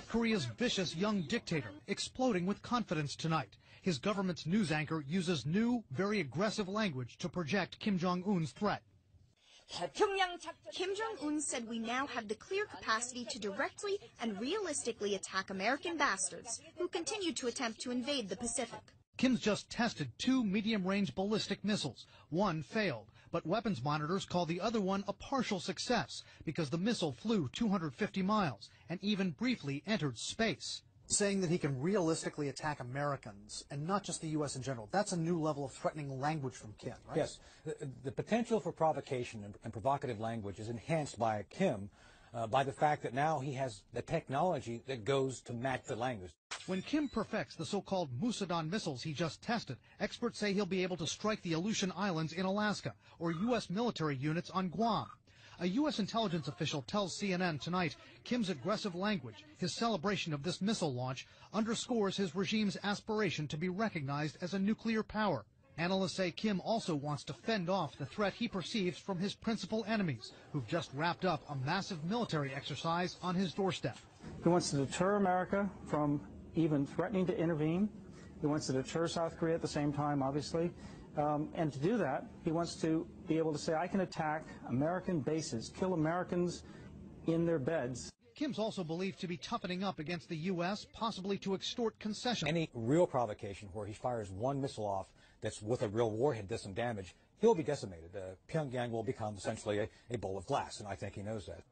South Korea's vicious young dictator, exploding with confidence tonight. His government's news anchor uses new, very aggressive language to project Kim Jong-un's threat. Kim Jong-un said we now have the clear capacity to directly and realistically attack American bastards who continue to attempt to invade the Pacific. Kim's just tested 2 medium-range ballistic missiles. One failed, but weapons monitors call the other one a partial success because the missile flew 250 miles and even briefly entered space. Saying that he can realistically attack Americans and not just the U.S. in general, that's a new level of threatening language from Kim, right? Yes. The potential for provocation and provocative language is enhanced by Kim by the fact that now he has the technology that goes to match the language. When Kim perfects the so-called Musadon missiles he just tested, experts say he'll be able to strike the Aleutian Islands in Alaska or U.S. military units on Guam. A U.S. intelligence official tells CNN tonight Kim's aggressive language, his celebration of this missile launch, underscores his regime's aspiration to be recognized as a nuclear power. Analysts say Kim also wants to fend off the threat he perceives from his principal enemies, who've just wrapped up a massive military exercise on his doorstep. He wants to deter America from even threatening to intervene. He wants to deter South Korea at the same time, obviously. And to do that, he wants to be able to say, I can attack American bases, kill Americans in their beds. Kim's also believed to be toughening up against the U.S., possibly to extort concessions. Any real provocation where he fires one missile off that's with a real warhead does some damage, he'll be decimated. Pyongyang will become essentially a bowl of glass, and I think he knows that.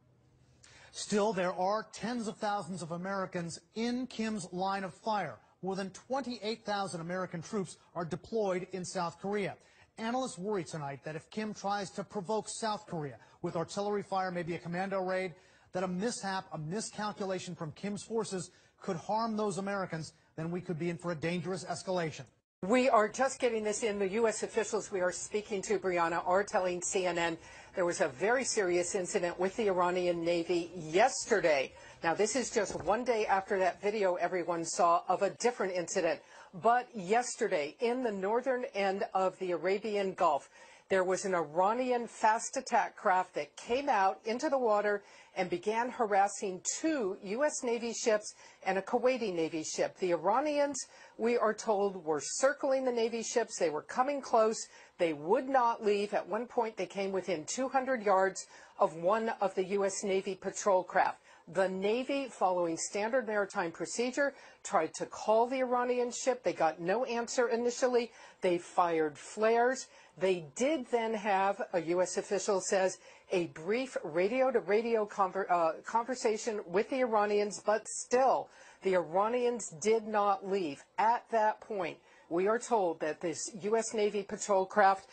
Still, there are tens of thousands of Americans in Kim's line of fire. More than 28,000 American troops are deployed in South Korea. Analysts worry tonight that if Kim tries to provoke South Korea with artillery fire, maybe a commando raid, that a mishap, a miscalculation from Kim's forces could harm those Americans, then we could be in for a dangerous escalation. We are just getting this in. The U.S. officials we are speaking to, Brianna, are telling CNN there was a very serious incident with the Iranian Navy yesterday. Now, this is just one day after that video everyone saw of a different incident. But yesterday, in the northern end of the Arabian Gulf, there was an Iranian fast attack craft that came out into the water and began harassing 2 U.S. Navy ships and a Kuwaiti Navy ship. The Iranians, we are told, were circling the Navy ships. They were coming close. They would not leave. At one point, they came within 200 yards of one of the U.S. Navy patrol craft. The Navy, following standard maritime procedure, tried to call the Iranian ship. They got no answer initially. They fired flares. They did then have, a U.S. official says, a brief radio-to-radio conversation with the Iranians, but still, the Iranians did not leave. At that point, we are told that this U.S. Navy patrol craft,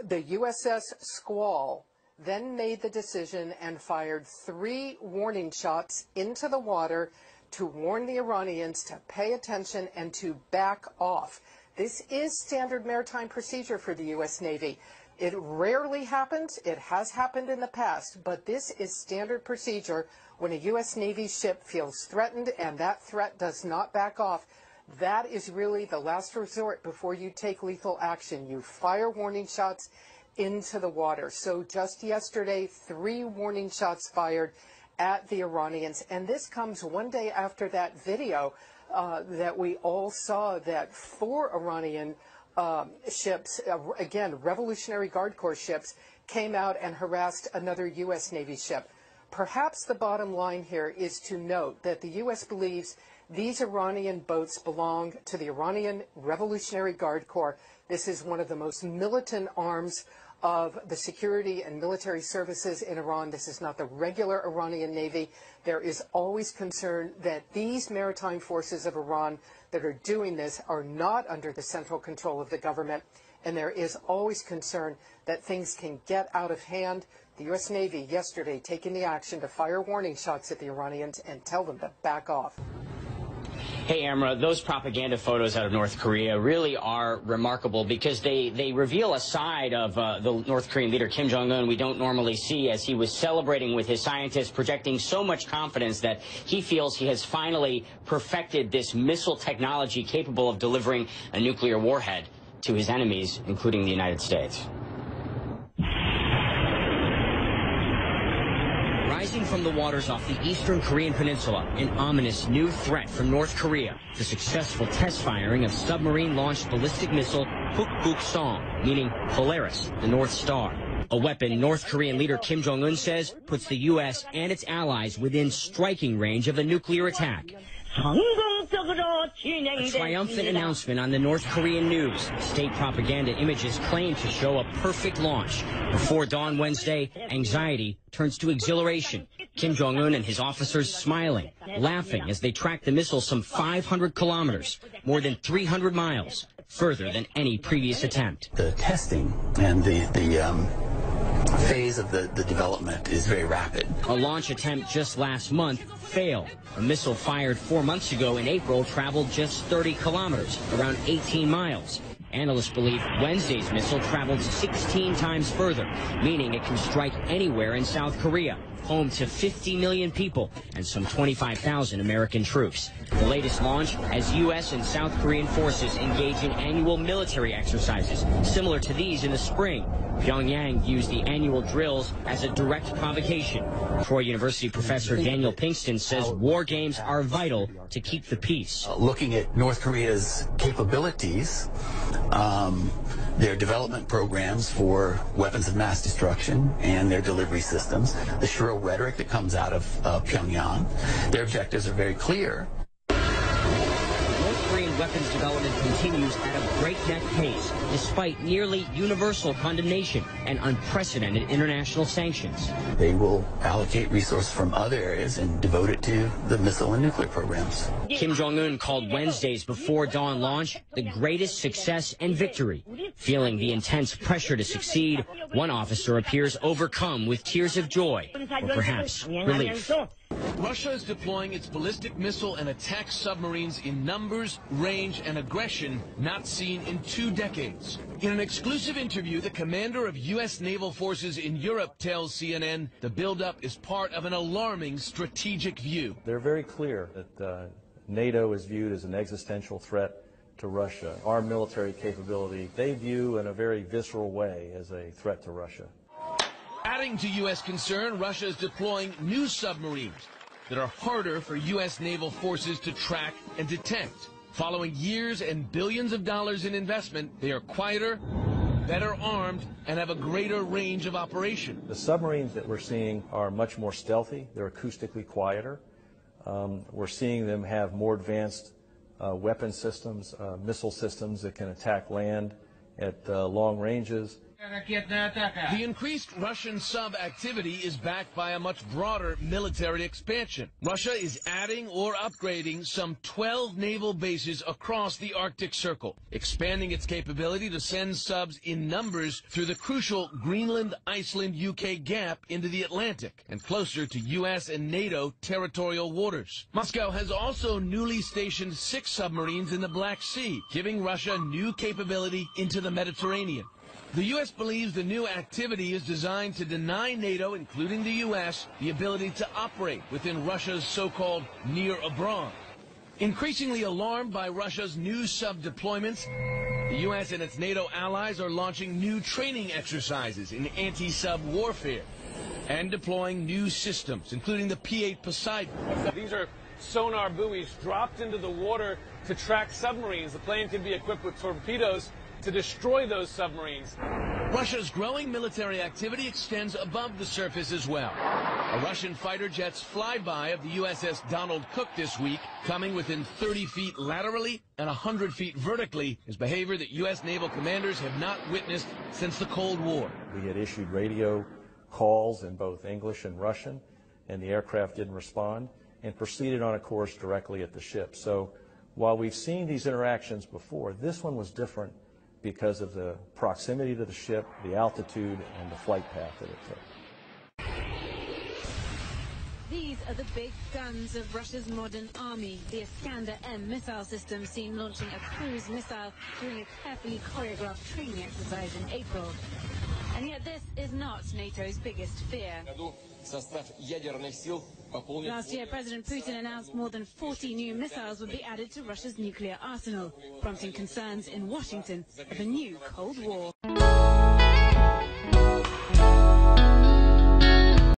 the USS Squall, then made the decision and fired 3 warning shots into the water to warn the Iranians to pay attention and to back off. This is standard maritime procedure for the U.S. Navy. It rarely happens. It has happened in the past, but this is standard procedure when a U.S. Navy ship feels threatened and that threat does not back off. That is really the last resort before you take lethal action. You fire warning shots into the water. So just yesterday, 3 warning shots fired at the Iranians. And this comes one day after that video that we all saw that 4 Iranian ships, again, Revolutionary Guard Corps ships, came out and harassed another U.S. Navy ship. Perhaps the bottom line here is to note that the U.S. believes these Iranian boats belong to the Iranian Revolutionary Guard Corps. This is one of the most militant arms of the security and military services in Iran. This is not the regular Iranian Navy. There is always concern that these maritime forces of Iran that are doing this are not under the central control of the government, and there is always concern that things can get out of hand. The U.S. Navy yesterday taking the action to fire warning shots at the Iranians and tell them to back off. Hey, Amra, those propaganda photos out of North Korea really are remarkable because they reveal a side of the North Korean leader Kim Jong-un we don't normally see, as he was celebrating with his scientists, projecting so much confidence that he feels he has finally perfected this missile technology capable of delivering a nuclear warhead to his enemies, including the United States. Rising from the waters off the eastern Korean peninsula, an ominous new threat from North Korea. The successful test firing of submarine-launched ballistic missile Hukbuk-song, meaning Polaris, the North Star. A weapon North Korean leader Kim Jong-un says puts the U.S. and its allies within striking range of a nuclear attack. A triumphant announcement on the North Korean news. State propaganda images claim to show a perfect launch. Before dawn Wednesday, anxiety turns to exhilaration. Kim Jong-un and his officers smiling, laughing as they track the missile some 500 kilometers, more than 300 miles, further than any previous attempt. The testing and the phase of the development is very rapid. A launch attempt just last month failed. A missile fired 4 months ago in April traveled just 30 kilometers, around 18 miles. Analysts believe Wednesday's missile traveled 16 times further, meaning it can strike anywhere in South Korea, home to 50 million people and some 25,000 American troops. The latest launch as U.S. and South Korean forces engage in annual military exercises, similar to these in the spring. Pyongyang used the annual drills as a direct provocation. Troy University professor Daniel Pinkston says war games are vital to keep the peace. Looking at North Korea's capabilities, their development programs for weapons of mass destruction and their delivery systems, the shrill rhetoric that comes out of Pyongyang, their objectives are very clear. North Korean weapons development continues at a breakneck pace, despite nearly universal condemnation and unprecedented international sanctions. They will allocate resources from other areas and devote it to the missile and nuclear programs. Kim Jong-un called Wednesday's before dawn launch the greatest success and victory. Feeling the intense pressure to succeed, one officer appears overcome with tears of joy, or perhaps relief. Russia is deploying its ballistic missile and attack submarines in numbers, range, and aggression not seen in 2 decades. In an exclusive interview, the commander of U.S. naval forces in Europe tells CNN the buildup is part of an alarming strategic view. They're very clear that NATO is viewed as an existential threat to Russia. Our military capability, they view in a very visceral way as a threat to Russia. Adding to U.S. concern, Russia is deploying new submarines that are harder for U.S. naval forces to track and detect. Following years and billions of dollars in investment, they are quieter, better armed, and have a greater range of operation. The submarines that we're seeing are much more stealthy. They're acoustically quieter. We're seeing them have more advanced weapon systems, missile systems that can attack land at long ranges. The increased Russian sub-activity is backed by a much broader military expansion. Russia is adding or upgrading some 12 naval bases across the Arctic Circle, expanding its capability to send subs in numbers through the crucial Greenland-Iceland-UK gap into the Atlantic and closer to U.S. and NATO territorial waters. Moscow has also newly stationed 6 submarines in the Black Sea, giving Russia new capability into the Mediterranean. The U.S. believes the new activity is designed to deny NATO, including the U.S., the ability to operate within Russia's so-called near abroad. Increasingly alarmed by Russia's new sub-deployments, the U.S. and its NATO allies are launching new training exercises in anti-sub warfare and deploying new systems, including the P-8 Poseidon. These are sonar buoys dropped into the water to track submarines. The plane can be equipped with torpedoes to destroy those submarines. Russia's growing military activity extends above the surface as well. A Russian fighter jet's flyby of the USS Donald Cook this week, coming within 30 feet laterally and 100 feet vertically, is behavior that U.S. naval commanders have not witnessed since the Cold War. We had issued radio calls in both English and Russian, and the aircraft didn't respond and proceeded on a course directly at the ship. So while we've seen these interactions before, this one was different because of the proximity to the ship, the altitude, and the flight path that it took. These are the big guns of Russia's modern army. The Iskander-M missile system seen launching a cruise missile during a carefully choreographed training exercise in April. And yet this is not NATO's biggest fear. Last year, President Putin announced more than 40 new missiles would be added to Russia's nuclear arsenal, prompting concerns in Washington of a new Cold War.